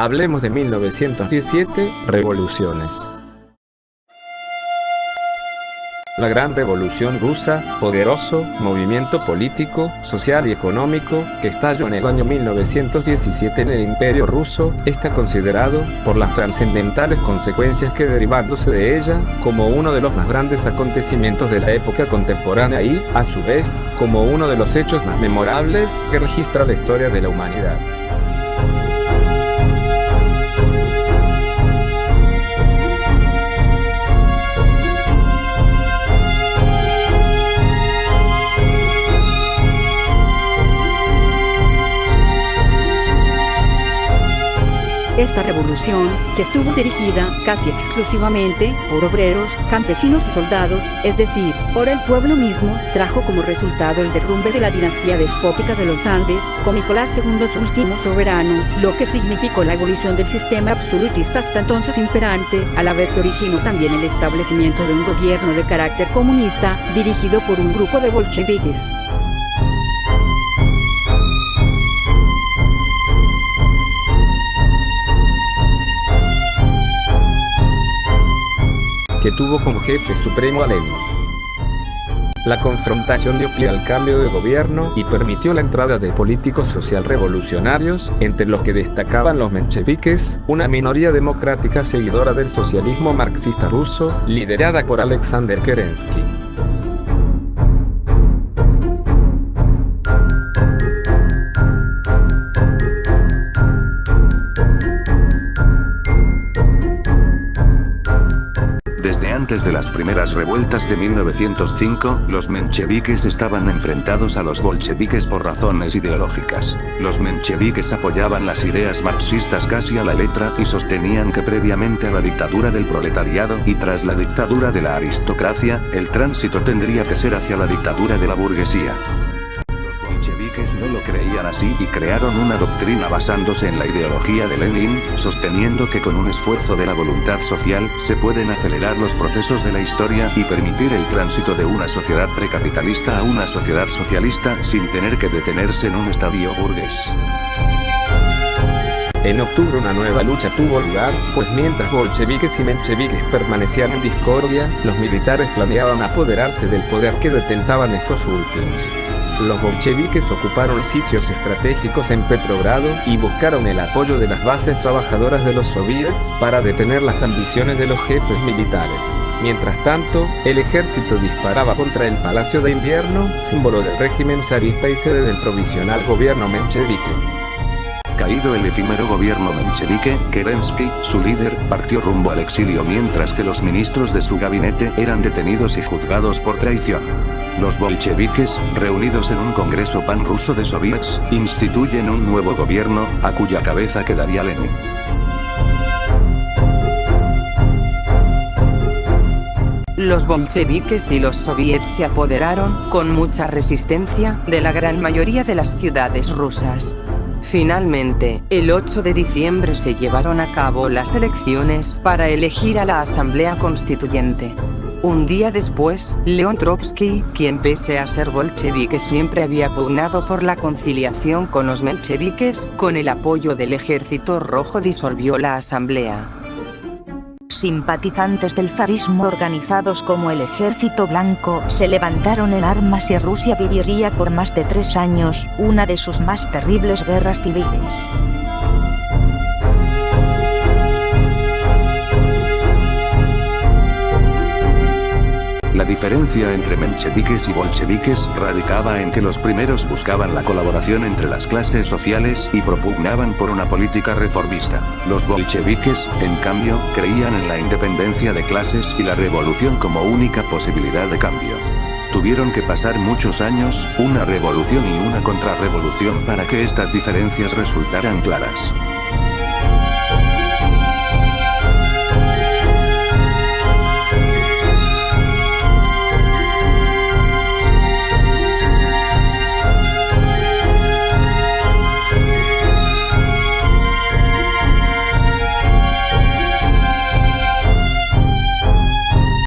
Hablemos de 1917, revoluciones. La Gran Revolución Rusa, poderoso movimiento político, social y económico, que estalló en el año 1917 en el Imperio Ruso, está considerado, por las trascendentales consecuencias que derivándose de ella, como uno de los más grandes acontecimientos de la época contemporánea y, a su vez, como uno de los hechos más memorables que registra la historia de la humanidad. Esta revolución, que estuvo dirigida casi exclusivamente por obreros, campesinos y soldados, es decir, por el pueblo mismo, trajo como resultado el derrumbe de la dinastía despótica de los Andes, con Nicolás II su último soberano, lo que significó la abolición del sistema absolutista hasta entonces imperante, a la vez que originó también el establecimiento de un gobierno de carácter comunista, dirigido por un grupo de bolcheviques. Que tuvo como jefe supremo a Lenin. La confrontación dio pie al cambio de gobierno y permitió la entrada de políticos social-revolucionarios, entre los que destacaban los mencheviques, una minoría democrática seguidora del socialismo marxista ruso, liderada por Alexander Kerensky. Antes de las primeras revueltas de 1905, los mencheviques estaban enfrentados a los bolcheviques por razones ideológicas. Los mencheviques apoyaban las ideas marxistas casi a la letra y sostenían que previamente a la dictadura del proletariado y tras la dictadura de la aristocracia, el tránsito tendría que ser hacia la dictadura de la burguesía. Los bolcheviques no lo creían así y crearon una doctrina basándose en la ideología de Lenin, sosteniendo que con un esfuerzo de la voluntad social, se pueden acelerar los procesos de la historia y permitir el tránsito de una sociedad precapitalista a una sociedad socialista sin tener que detenerse en un estadio burgués. En octubre una nueva lucha tuvo lugar, pues mientras bolcheviques y mencheviques permanecían en discordia, los militares planeaban apoderarse del poder que detentaban estos últimos. Los bolcheviques ocuparon sitios estratégicos en Petrogrado y buscaron el apoyo de las bases trabajadoras de los soviets para detener las ambiciones de los jefes militares. Mientras tanto, el ejército disparaba contra el Palacio de Invierno, símbolo del régimen zarista y sede del provisional gobierno menchevique. Caído el efímero gobierno menchevique, Kerensky, su líder, partió rumbo al exilio mientras que los ministros de su gabinete eran detenidos y juzgados por traición. Los bolcheviques, reunidos en un congreso panruso de soviets, instituyen un nuevo gobierno, a cuya cabeza quedaría Lenin. Los bolcheviques y los soviets se apoderaron, con mucha resistencia, de la gran mayoría de las ciudades rusas. Finalmente, el 8 de diciembre se llevaron a cabo las elecciones para elegir a la Asamblea Constituyente. Un día después, León Trotsky, quien pese a ser bolchevique siempre había pugnado por la conciliación con los mencheviques, con el apoyo del Ejército Rojo disolvió la Asamblea. Simpatizantes del zarismo organizados como el Ejército Blanco se levantaron en armas y Rusia viviría por más de 3 años, una de sus más terribles guerras civiles. La diferencia entre mencheviques y bolcheviques radicaba en que los primeros buscaban la colaboración entre las clases sociales y propugnaban por una política reformista. Los bolcheviques, en cambio, creían en la independencia de clases y la revolución como única posibilidad de cambio. Tuvieron que pasar muchos años, una revolución y una contrarrevolución para que estas diferencias resultaran claras.